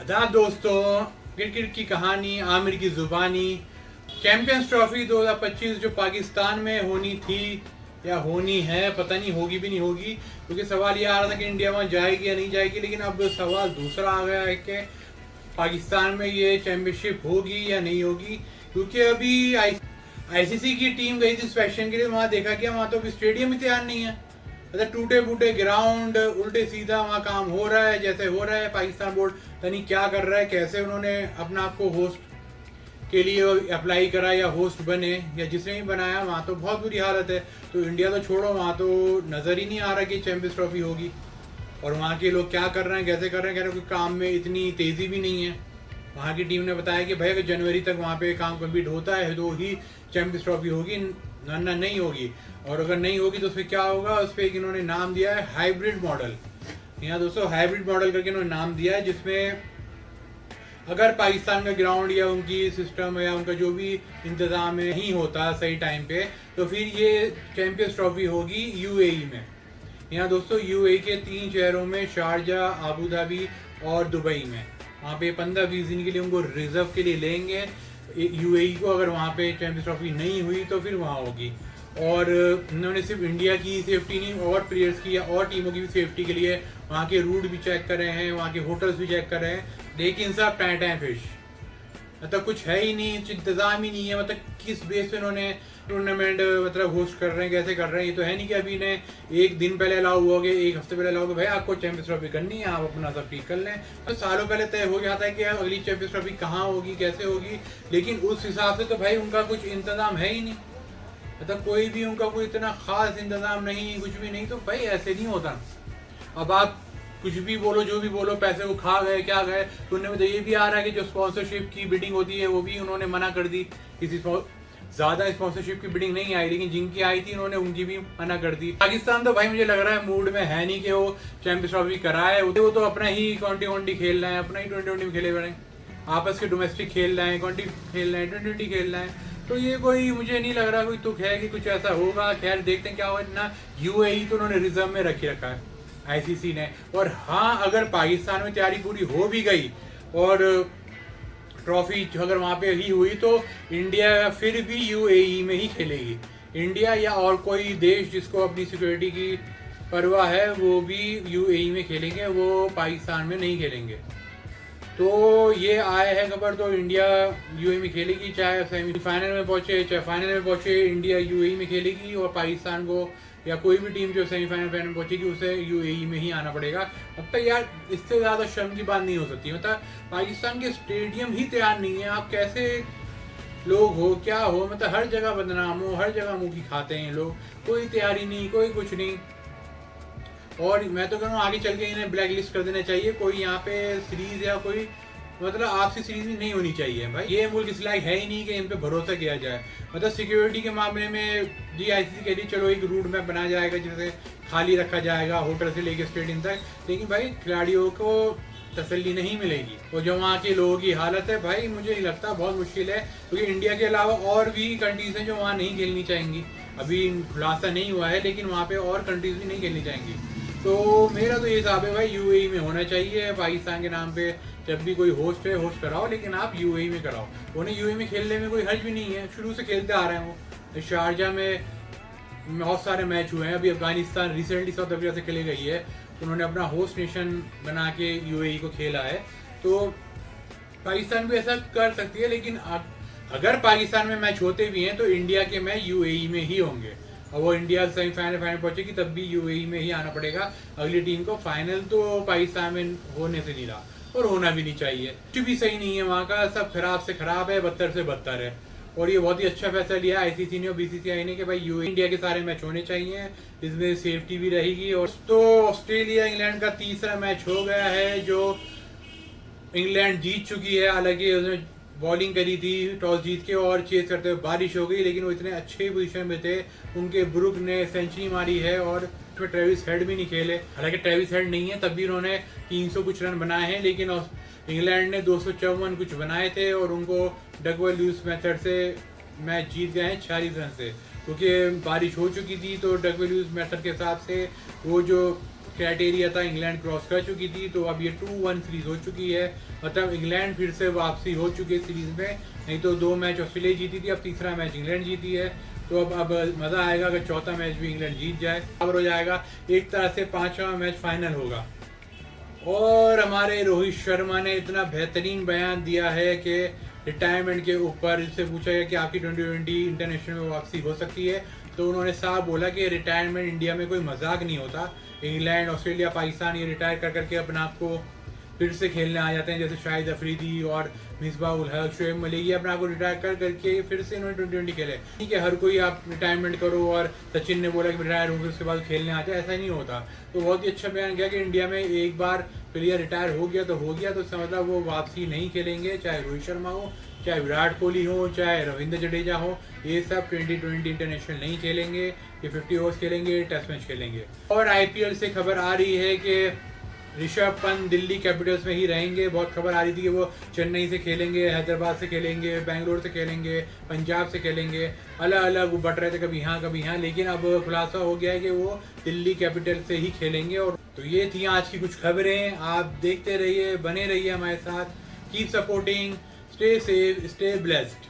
आदाब दोस्तों, क्रिकेट की कहानी आमिर की जुबानी। चैंपियंस ट्रॉफी 2025 जो पाकिस्तान में होनी थी या होनी है, पता नहीं होगी भी नहीं होगी, क्योंकि सवाल ये आ रहा था कि इंडिया वहाँ जाएगी या नहीं जाएगी। लेकिन अब सवाल दूसरा आ गया है कि पाकिस्तान में ये चैंपियनशिप होगी या नहीं होगी, क्योंकि अभी आईसीसी की टीम गई थी इंस्पेक्शन के लिए। वहाँ देखा गया वहाँ तो स्टेडियम ही तैयार नहीं है, मतलब टूटे फूटे ग्राउंड, उल्टे सीधा वहाँ काम हो रहा है जैसे हो रहा है। पाकिस्तान बोर्ड पता नहीं क्या कर रहा है, कैसे उन्होंने अपना आपको होस्ट के लिए अप्लाई करा या होस्ट बने, या जिसने भी बनाया वहाँ तो बहुत बुरी हालत है। तो इंडिया तो छोड़ो, वहाँ तो नज़र ही नहीं आ रहा कि चैंपियंस ट्रॉफी होगी। और वहाँ के लोग क्या कर रहे हैं, कैसे कर रहे हैं, कह रहे हैं काम में इतनी तेज़ी भी नहीं है। वहाँ की टीम ने बताया कि भाई अगर जनवरी तक वहाँ पे काम कंप्लीट होता है तो ही चैंपियंस ट्रॉफी होगी, वरना नहीं होगी। और अगर नहीं होगी तो उस पर क्या होगा, उस पर एक इन्होंने नाम दिया है हाइब्रिड मॉडल। यहाँ दोस्तों हाइब्रिड मॉडल करके इन्होंने नाम दिया है, जिसमें अगर पाकिस्तान का ग्राउंड या उनकी सिस्टम या उनका जो भी इंतज़ाम नहीं होता सही टाइम पे, तो फिर ये चैंपियंस ट्रॉफी होगी यूएई में। यहाँ दोस्तों यूएई के 3 शहरों में, शारजाह, अबू धाबी और दुबई में, वहाँ पे 15-20 दिन के लिए उनको रिजर्व के लिए लेंगे यूएई को। अगर वहाँ पे चैंपियंस ट्रॉफी नहीं हुई तो फिर वहाँ होगी। और उन्होंने सिर्फ इंडिया की सेफ्टी नहीं, और प्लेयर्स की या और टीमों की भी सेफ्टी के लिए वहाँ के रूट भी चेक कर रहे हैं, वहाँ के होटल्स भी चेक कर रहे हैं। लेकिन सब टाइम फिश, मतलब कुछ है ही नहीं, इंतज़ाम ही नहीं है। मतलब किस बेस पे उन्होंने टूर्नामेंट मतलब होस्ट कर रहे हैं, कैसे कर रहे हैं। ये तो है नहीं कि अभी ने एक दिन पहले अलाउ हुआ, एक हफ्ते पहले अलाउ हुआ, भाई आपको चैंपियंस ट्रॉफी करनी है, आप अपना सब ठीक कर लें। तो सालों पहले तय हो जाता है कि अगली चैंपियंस ट्रॉफी कहाँ होगी, कैसे होगी। लेकिन उस हिसाब से तो भाई उनका कुछ इंतज़ाम है ही नहीं, मतलब कोई भी उनका कोई इतना खास इंतज़ाम नहीं, कुछ भी नहीं। तो भाई ऐसे नहीं होता। अब आप कुछ भी बोलो, जो भी बोलो, पैसे को खा गए क्या गए। सुनने में तो ये भी आ रहा है कि जो स्पॉन्सरशिप की बिडिंग होती है वो भी उन्होंने मना कर दी। किसी ज़्यादा स्पॉन्सरशिप की बिडिंग नहीं आई, लेकिन जिनकी आई थी उन्होंने उनकी भी मना कर दी। पाकिस्तान तो भाई मुझे लग रहा है मूड में है नहीं कि वो चैंपियंस ट्रॉफी कराए। वो तो अपना ही ट्वेंटी खेल रहे हैं, अपना ही ट्वेंटी में खेले हुए हैं, आपस के डोमेस्टिक खेल रहे हैं, ट्वेंटी खेल रहे हैं, ट्वेंटी खेल रहे हैं। तो ये कोई मुझे नहीं लग रहा कोई तुक है कि कुछ ऐसा होगा। खैर देखते हैं क्या होगा ना। यूएई तो उन्होंने रिजर्व में रखा है आईसीसी ने। और हाँ, अगर पाकिस्तान में तैयारी पूरी हो भी गई और ट्रॉफी अगर वहाँ पे ही हुई तो इंडिया फिर भी यूएई में ही खेलेगी। इंडिया या और कोई देश जिसको अपनी सिक्योरिटी की परवाह है वो भी यूएई में खेलेंगे, वो पाकिस्तान में नहीं खेलेंगे। तो ये आए है खबर, तो इंडिया यूएई में खेलेगी, चाहे सेमीफाइनल में पहुंचे चाहे फाइनल में पहुंचे, इंडिया यूएई में खेलेगी। और पाकिस्तान को या कोई भी टीम जो सेमीफाइनल फाइनल में पहुंचेगी उसे यूएई में ही आना पड़ेगा। अब तक यार इससे ज़्यादा शर्म की बात नहीं हो सकती। मतलब पाकिस्तान के स्टेडियम ही तैयार नहीं है, आप कैसे लोग हो, क्या हो, मतलब हर जगह बदनाम हो, हर जगह मुँह की खाते हैं लोग, कोई तैयारी नहीं, कोई कुछ नहीं। और मैं तो कह रहा हूँ आगे चल के इन्हें ब्लैक लिस्ट कर देना चाहिए। कोई यहाँ पे सीरीज या कोई मतलब आपसी सीरीज भी नहीं होनी चाहिए। भाई ये मुल्क इस लायक है ही नहीं कि इन पे भरोसा किया जाए। मतलब सिक्योरिटी के मामले में जी आईसीसी कह रही चलो एक रूट मैप बनाया जाएगा जिसे खाली रखा जाएगा होटल से लेके स्टेडियम तक, लेकिन भाई खिलाड़ियों को तसल्ली नहीं मिलेगी। और जो वहाँ के लोगों की हालत है भाई मुझे नहीं लगता, बहुत मुश्किल है, क्योंकि इंडिया के अलावा और भी कंट्रीज हैं जो वहाँ नहीं खेलनी चाहेंगी। अभी खुलासा नहीं हुआ है, लेकिन वहाँ पे और कंट्रीज भी नहीं खेलनी चाहेंगी। तो मेरा तो ये हिसाब है भाई यूएई में होना चाहिए। पाकिस्तान के नाम पे जब भी कोई होस्ट है, होस्ट कराओ, लेकिन आप यूएई में कराओ। उन्हें यूएई में खेलने में कोई हर्ज भी नहीं है, शुरू से खेलते आ रहे हैं वो। शारजाह में बहुत सारे मैच हुए हैं। अभी अफगानिस्तान रिसेंटली साउथ अफ्रीका से खेले गई है, तो उन्होंने अपना होस्ट नेशन बना के यूएई को खेला है। तो पाकिस्तान भी ऐसा कर सकती है, लेकिन अगर पाकिस्तान में मैच होते भी हैं तो इंडिया के मैच यूएई में ही होंगे। और वो इंडिया सेमीफाइनल फाइनल पहुंचेगी तब भी यूएई में ही आना पड़ेगा अगली टीम को। फाइनल तो पाकिस्तान में होने से नहीं रहा और होना भी नहीं चाहिए। कुछ भी सही नहीं है वहाँ का, सब खराब से खराब है, बदतर से बदतर है। और ये बहुत ही अच्छा फैसला लिया आईसीसी ने और बीसीसीआई ने कि भाई यूएई इंडिया के सारे मैच होने चाहिए, इसमें सेफ्टी भी रहेगी। और तो ऑस्ट्रेलिया इंग्लैंड का तीसरा मैच हो गया है जो इंग्लैंड जीत चुकी है। हालांकि उसने बॉलिंग करी थी टॉस जीत के और चेस करते हुए बारिश हो गई, लेकिन वो इतने अच्छे पोजीशन में थे। उनके ब्रुक ने सेंचुरी मारी है और उसमें ट्रेविस हेड भी नहीं खेले। हालांकि ट्रेविस हेड नहीं है तब भी उन्होंने 300 कुछ रन बनाए हैं, लेकिन इंग्लैंड ने 254 कुछ बनाए थे और उनको डगवर्थ लुईस मेथड से मैच जीत गए हैं 46 रन से। क्योंकि बारिश हो चुकी थी तो डगवर्थ लुईस मेथड के हिसाब से वो जो क्राइटेरिया था, इंग्लैंड क्रॉस कर चुकी थी, तो अब ये 2-1 सीरीज हो चुकी है। मतलब इंग्लैंड फिर से वापसी हो चुकी है सीरीज में। नहीं तो 2 मैच ऑस्ट्रेलिया जीती थी, अब तीसरा मैच इंग्लैंड जीती है। तो अब मज़ा आएगा अगर चौथा मैच भी इंग्लैंड जीत जाए, बराबर हो जाएगा। एक तरह से 5वां मैच फाइनल होगा। और हमारे रोहित शर्मा ने इतना बेहतरीन बयान दिया है कि रिटायरमेंट के ऊपर इससे पूछा गया कि आपकी 2020 इंटरनेशनल में वापसी हो सकती है, तो उन्होंने साफ बोला कि रिटायरमेंट इंडिया में कोई मजाक नहीं होता। इंग्लैंड, ऑस्ट्रेलिया, पाकिस्तान ये रिटायर कर करके अपने आप को फिर से खेलने आ जाते हैं, जैसे शाहिद अफरीदी और मिसबाह उल हक, शोएब मलिक, अपने आप को रिटायर कर करके फिर से इन्होंने 2020 खेले। ठीक है, हर कोई आप रिटायरमेंट करो, और सचिन ने बोला कि रिटायर होंगे उसके बाद खेलने आ जाए, ऐसा नहीं होता। तो बहुत ही अच्छा बयान किया कि इंडिया में एक बार प्लेयर रिटायर हो गया तो हो गया, तो इसका मतलब वो वापसी नहीं खेलेंगे, चाहे रोहित शर्मा हो, चाहे विराट कोहली हो, चाहे रविंद्र जडेजा हो, ये सब 2020 इंटरनेशनल नहीं खेलेंगे, ये 50 ओवर्स खेलेंगे, टेस्ट मैच खेलेंगे। और IPL से खबर आ रही है कि ऋषभ पंत दिल्ली कैपिटल्स में ही रहेंगे। बहुत खबर आ रही थी कि वो चेन्नई से खेलेंगे, हैदराबाद से खेलेंगे, बेंगलोर से खेलेंगे, पंजाब से खेलेंगे, अलग अलग वो बट रहे थे, कभी यहाँ कभी यहाँ, लेकिन अब खुलासा हो गया है कि वो दिल्ली कैपिटल से ही खेलेंगे। और तो ये थी आज की कुछ खबरें। आप देखते रहिए, बने रहिए हमारे साथ। Keep supporting, stay safe, stay blessed.